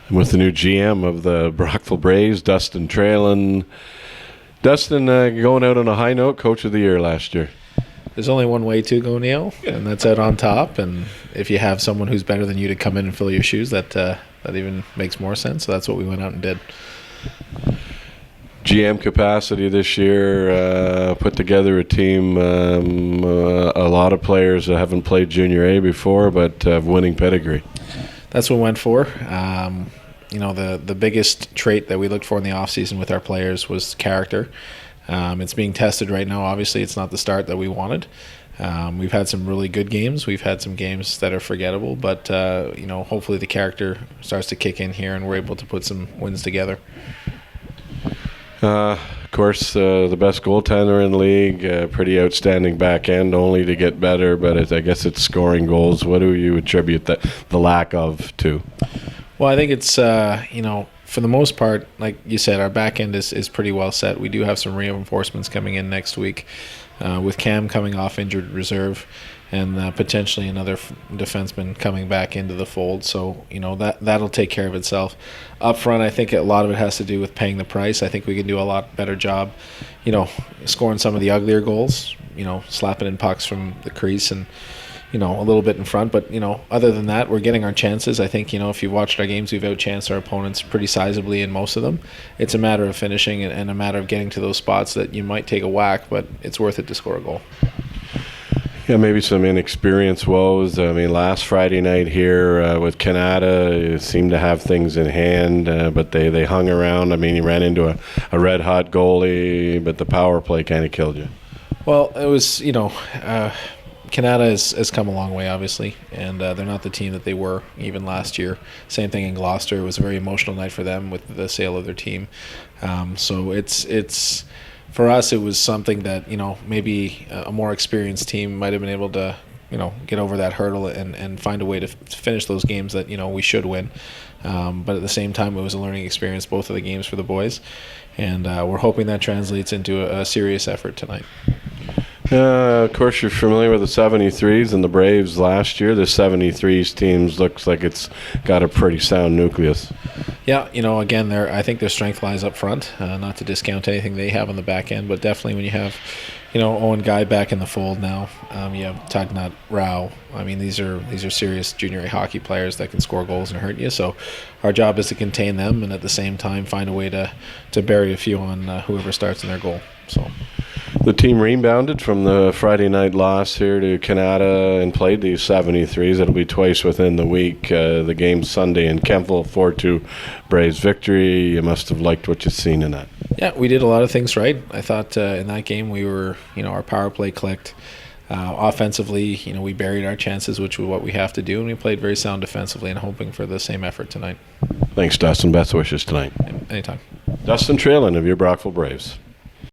I'm with the new GM of the Brockville Braves, Dustin Traylen. Dustin, going out on a high note, Coach of the Year last year. There's only one way to go, Neil, and that's out on top. And if you have someone who's better than you to come in and fill your shoes, that even makes more sense. So that's what we went out and did. GM capacity this year, put together a team, a lot of players that haven't played Junior A before, but have winning pedigree. That's what we went for. The biggest trait that we looked for in the offseason with our players was character. It's being tested right now. Obviously, it's not the start that we wanted. We've had some really good games. We've had some games that are forgettable, but hopefully the character starts to kick in here and we're able to put some wins together. Of course, the best goaltender in the league, pretty outstanding back end, only to get better, but I guess it's scoring goals. What do you attribute the lack of to? Well, I think it's, for the most part, like you said, our back end is pretty well set. We do have some reinforcements coming in next week with Cam coming off injured reserve and potentially another defenseman coming back into the fold. So, that'll take care of itself. Up front, I think a lot of it has to do with paying the price. I think we can do a lot better job, scoring some of the uglier goals, slapping in pucks from the crease and, a little bit in front. But, other than that, we're getting our chances. I think, if you've watched our games, we've outchanced our opponents pretty sizably in most of them. It's a matter of finishing and a matter of getting to those spots that you might take a whack, but it's worth it to score a goal. Yeah, maybe some inexperience woes. I mean, last Friday night here with Canada, seemed to have things in hand, but they hung around. I mean, he ran into a red-hot goalie, but the power play kind of killed you. Well, it was, Canada has come a long way, obviously, and they're not the team that they were even last year. Same thing in Gloucester. It was a very emotional night for them with the sale of their team. So it's for us, it was something that, maybe a more experienced team might have been able to, get over that hurdle and find a way to finish those games that, we should win. But at the same time, it was a learning experience, both of the games for the boys. And we're hoping that translates into a serious effort tonight. Of course, you're familiar with the 73s and the Braves last year. The 73s teams looks like it's got a pretty sound nucleus. Yeah, again, I think their strength lies up front. Not to discount anything they have on the back end, but definitely when you have, Owen Guy back in the fold now, you have Tagnat Rao. I mean, these are serious junior A hockey players that can score goals and hurt you. So our job is to contain them and at the same time find a way to bury a few on whoever starts in their goal. So. The team rebounded from the Friday night loss here to Canada and played these 73s. It'll be twice within the week. The game Sunday in Kempville, 4-2 Braves victory. You must have liked what you've seen in that. Yeah, we did a lot of things right. I thought in that game we were, our power play clicked. Offensively, we buried our chances, which is what we have to do, and we played very sound defensively and hoping for the same effort tonight. Thanks, Dustin. Best wishes tonight. Anytime. Dustin Traylen of your Brockville Braves.